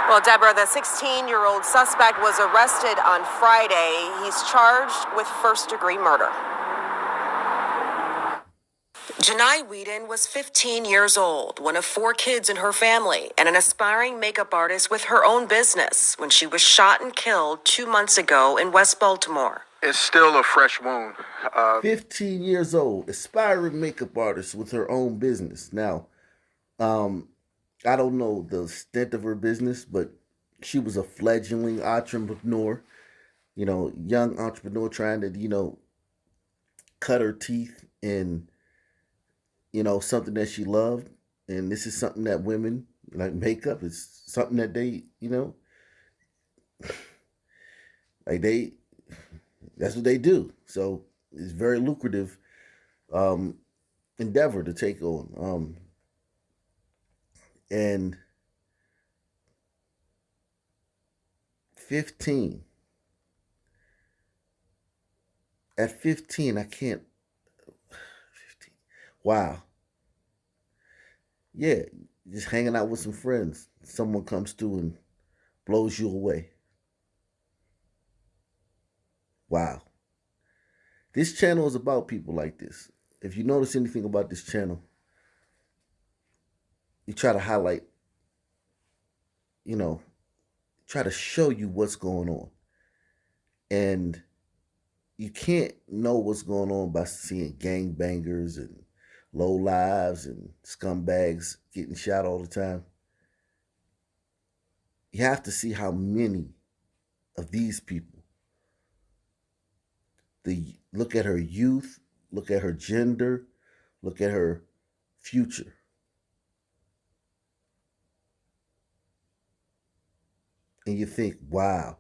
Well, Deborah, the 16-year-old suspect was arrested on Friday. He's charged with first-degree murder. Janai Whedon was 15 years old, one of 4 kids in her family, and an aspiring makeup artist with her own business when she was shot and killed 2 months ago in West Baltimore. It's still a fresh wound. 15 years old, aspiring makeup artist with her own business. Now, I don't know the extent of her business, but she was a fledgling entrepreneur, young entrepreneur trying to, cut her teeth in, something that she loved. And this is something that women, like makeup, is something that they, like that's what they do. So it's very lucrative endeavor to take on. And 15. At 15, I can't. 15. Wow. Yeah, just hanging out with some friends. Someone comes through and blows you away. Wow. This channel is about people like this. If you notice anything about this channel, you try to highlight, try to show you what's going on. And you can't know what's going on by seeing gangbangers and low lives and scumbags getting shot all the time. You have to see how many of these people, look at her youth, look at her gender, look at her future. And you think, wow,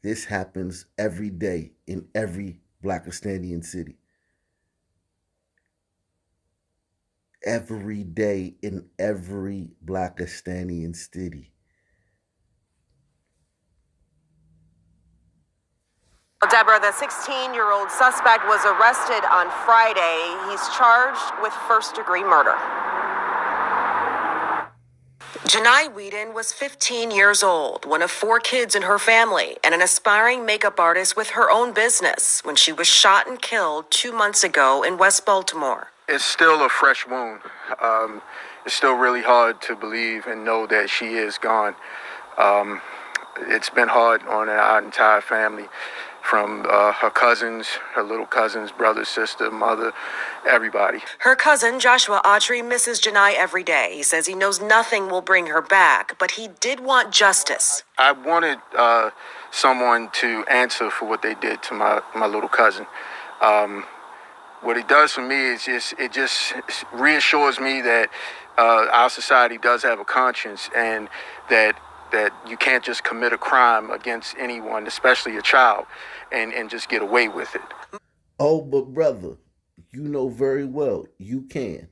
this happens every day in every Blakistanian city. Every day in every Blakistanian city. Deborah, the 16-year-old suspect was arrested on Friday. He's charged with first-degree murder. Janai Whedon was 15 years old, one of 4 kids in her family, and an aspiring makeup artist with her own business when she was shot and killed 2 months ago in West Baltimore. It's still a fresh wound. It's still really hard to believe and know that she is gone. It's been hard on our entire family, from her cousins, her little cousins, brother, sister, mother, everybody. Her cousin, Joshua Autry, misses Janai every day. He says he knows nothing will bring her back, but he did want justice. I wanted someone to answer for what they did to my little cousin. What it does for me is it just reassures me that our society does have a conscience, and that you can't just commit a crime against anyone, especially a child, and just get away with it. Oh, but brother, you know very well you can.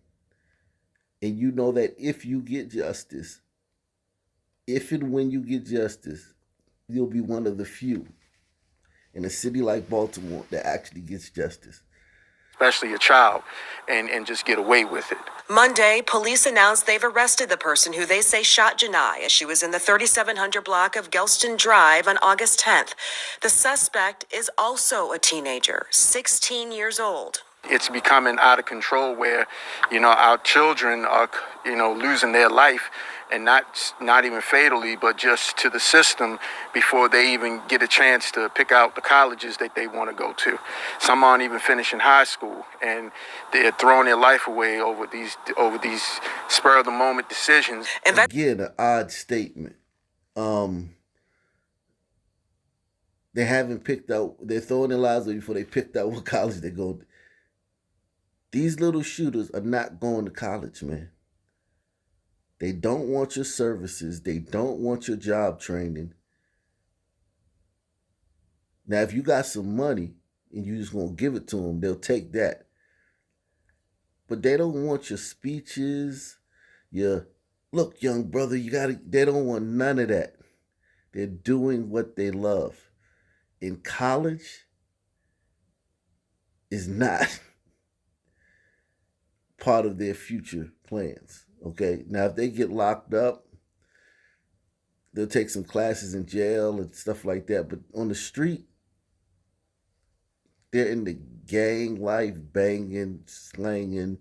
And you know that if you get justice, if and when you get justice, you'll be one of the few in a city like Baltimore that actually gets justice. Especially a child, and just get away with it. Monday, police announced they've arrested the person who they say shot Janai as she was in the 3700 block of Gelston Drive on August 10th. The suspect is also a teenager, 16 years old. It's becoming out of control where, our children are, losing their life, and not even fatally, but just to the system before they even get a chance to pick out the colleges that they want to go to. Some aren't even finishing high school, and they're throwing their life away over these spur of the moment decisions. Again, an odd statement. They haven't picked out, they're throwing their lives away before they picked out what college they're going to. These little shooters are not going to college, man. They don't want your services. They don't want your job training. Now, if you got some money and you just going to give it to them, they'll take that. But they don't want your speeches, look, young brother, they don't want none of that. They're doing what they love. In college is not part of their future plans. Okay, now if they get locked up, they'll take some classes in jail and stuff like that. But on the street, they're in the gang life, banging, slanging,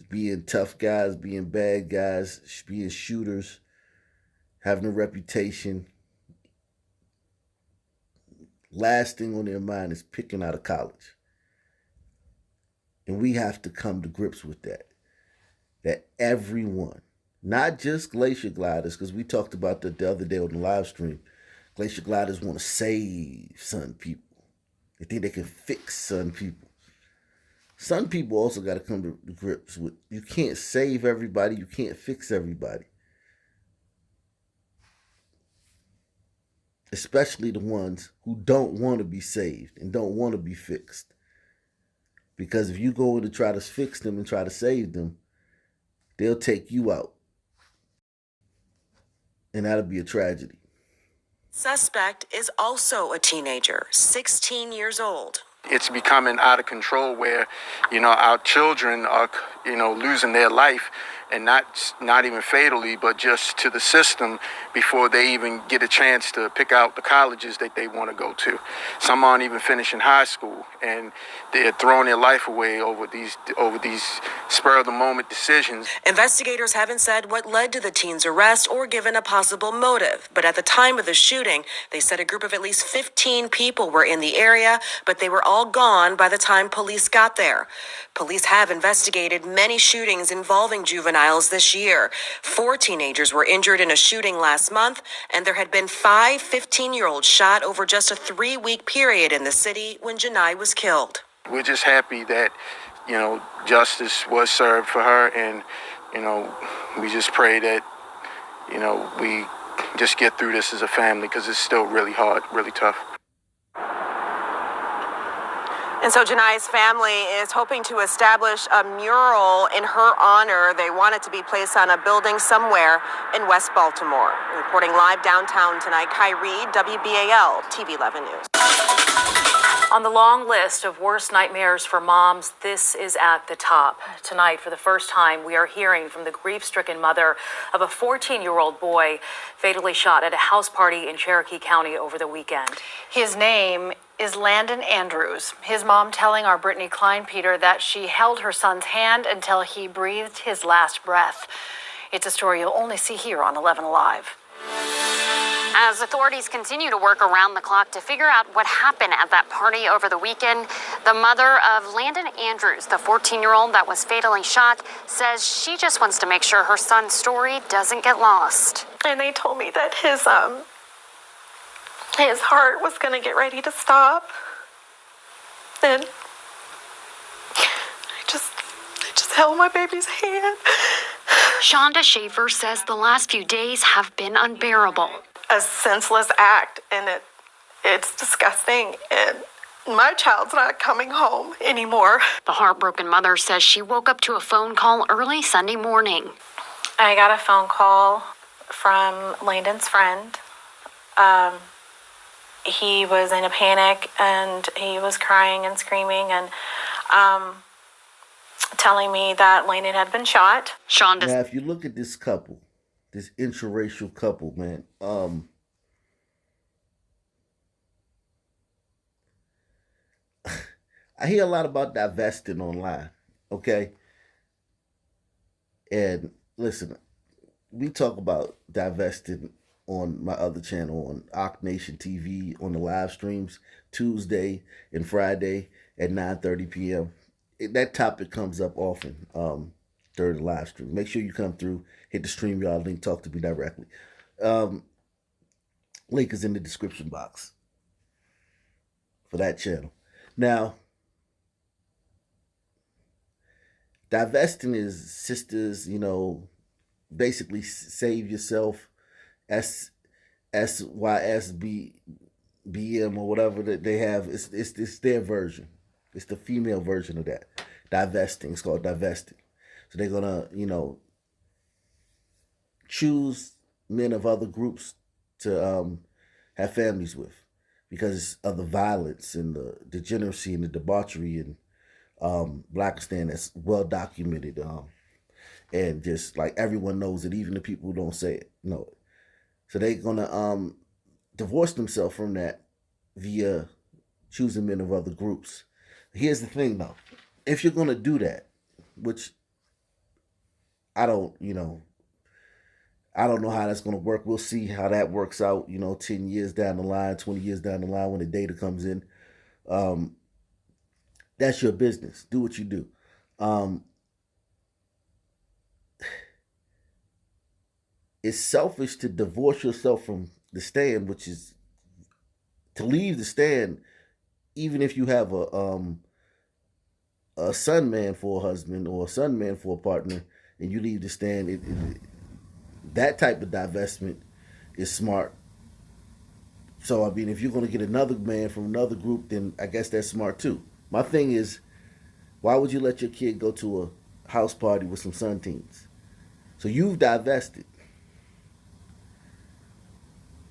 being tough guys, being bad guys, being shooters, having a reputation. Last thing on their mind is picking out of college. And we have to come to grips with that. That everyone, not just glacier gliders, because we talked about that the other day on the live stream. Glacier gliders want to save Sun people. They think they can fix Sun people. Sun people also got to come to grips with, you can't save everybody, you can't fix everybody. Especially the ones who don't want to be saved and don't want to be fixed. Because if you go in to try to fix them and try to save them, they'll take you out. And that'll be a tragedy. Suspect is also a teenager, 16 years old. It's becoming out of control where, our children are, losing their life, and not even fatally, but just to the system before they even get a chance to pick out the colleges that they want to go to. Some aren't even finishing high school, and they're throwing their life away over these spur of the moment decisions. Investigators haven't said what led to the teen's arrest or given a possible motive, but at the time of the shooting, they said a group of at least 15 people were in the area, but they were all gone by the time police got there. Police have investigated many shootings involving juveniles this year. 4 teenagers were injured in a shooting last month, and there had been 5 15-year-olds shot over just a 3-week period in the city when Janai was killed. We're just happy that, justice was served for her, and, we just pray that, we just get through this as a family, because it's still really hard, really tough. And so Janai's family is hoping to establish a mural in her honor. They want it to be placed on a building somewhere in West Baltimore. Reporting live downtown tonight, Kyrie, WBAL TV 11 News. On the long list of worst nightmares for moms, this is at the top. Tonight, for the first time, we are hearing from the grief-stricken mother of a 14-year-old boy fatally shot at a house party in Cherokee County over the weekend. His name is Landon Andrews. His mom telling our Brittany Klein-Peter that she held her son's hand until he breathed his last breath. It's a story you'll only see here on 11 Alive. As authorities continue to work around the clock to figure out what happened at that party over the weekend, the mother of Landon Andrews, the 14-year-old that was fatally shot, says she just wants to make sure her son's story doesn't get lost. And they told me that his heart was going to get ready to stop. And I just held my baby's hand. Shonda Schaefer says the last few days have been unbearable. A senseless act, and it's disgusting, and my child's not coming home anymore. The heartbroken mother says she woke up to a phone call early Sunday morning. I got a phone call from Landon's friend. He was in a panic, and he was crying and screaming, and telling me that Landon had been shot. Shonda. Now, if you look at this couple, this interracial couple, man, I hear a lot about divesting online, okay? And listen, we talk about divesting on my other channel, on Ock Nation TV, on the live streams, Tuesday and Friday at 9:30 p.m. That topic comes up often during the live stream. Make sure you come through, hit the StreamYard link, talk to me directly. Link is in the description box for that channel. Now, divesting is sisters, basically save yourself, SYSBM or whatever that they have. It's their version. It's the female version of that. Divesting. It's called divesting. So they're gonna, choose men of other groups to have families with because of the violence and the degeneracy and the debauchery in Blakistan that's well documented. And just like everyone knows it, even the people who don't say it know it. So they're gonna divorce themselves from that via choosing men of other groups. Here's the thing, though: if you're gonna do that, which I don't, I don't know how that's gonna work. We'll see how that works out. 10 years down the line, 20 years down the line, when the data comes in. That's your business. Do what you do. It's selfish to divorce yourself from the stand, which is to leave the stand, even if you have a son man for a husband or a son man for a partner, and you leave the stand. That type of divestment is smart. So, I mean, if you're going to get another man from another group, then I guess that's smart too. My thing is, why would you let your kid go to a house party with some son teens? So you've divested.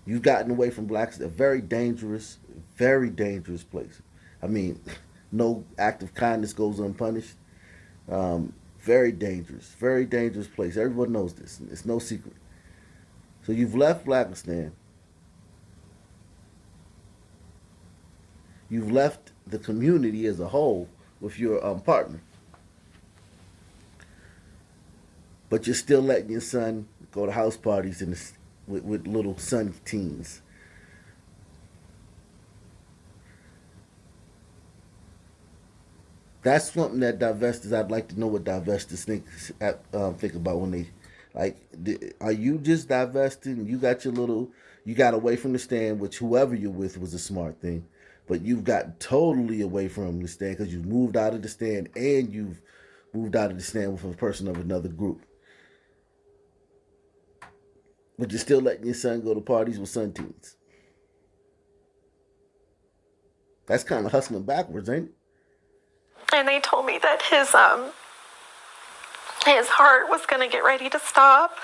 You've gotten away from Blakistan, a very dangerous place. I mean, no act of kindness goes unpunished. Very dangerous place. Everyone knows this. It's no secret. So you've left Blakistan. You've left the community as a whole with your partner. But you're still letting your son go to house parties with little son teens. That's something that divestors, I'd like to know what divestors think about when they, are you just divesting? You got you got away from the stand, which whoever you're with was a smart thing. But you've gotten totally away from the stand because you've moved out of the stand and you've moved out of the stand with a person of another group. But you're still letting your son go to parties with son teens. That's kind of hustling backwards, ain't it? And they told me that his heart was going to get ready to stop.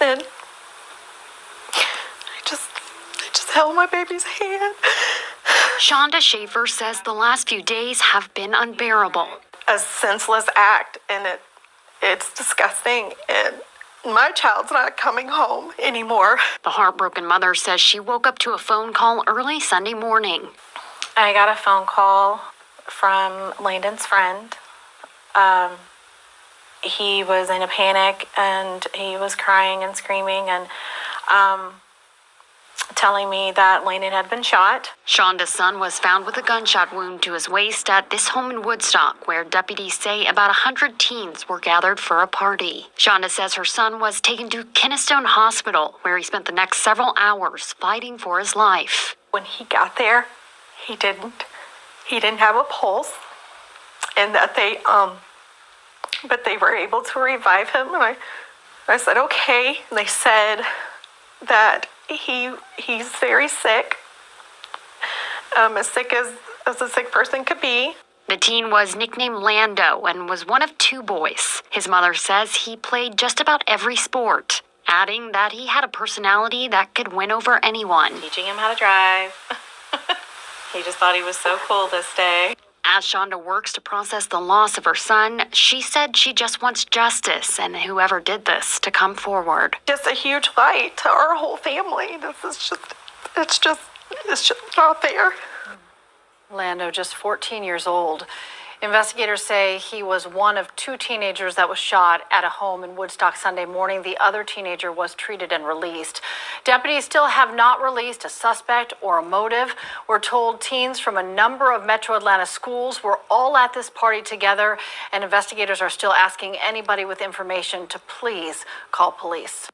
And I just held my baby's hand. Shonda Schaefer says the last few days have been unbearable. A senseless act, and it's disgusting. And my child's not coming home anymore. The heartbroken mother says she woke up to a phone call early Sunday morning. I got a phone call from Landon's friend. He was in a panic and he was crying and screaming and telling me that Landon had been shot. Shonda's son was found with a gunshot wound to his waist at this home in Woodstock, where deputies say about 100 teens were gathered for a party. Shonda says her son was taken to Keystone Hospital, where he spent the next several hours fighting for his life. When he got there, he didn't have a pulse, and that but they were able to revive him. And I said, okay. And they said that he's very sick, as sick as a sick person could be. The teen was nicknamed Lando and was one of two boys. His mother says he played just about every sport, adding that he had a personality that could win over anyone. Teaching him how to drive. He just thought he was so cool this day. As Shonda works to process the loss of her son, she said she just wants justice and whoever did this to come forward. Just a huge light to our whole family. It's just not fair. Lando, just 14 years old. Investigators say he was one of two teenagers that was shot at a home in Woodstock Sunday morning. The other teenager was treated and released. Deputies still have not released a suspect or a motive. We're told teens from a number of Metro Atlanta schools were all at this party together, and investigators are still asking anybody with information to please call police.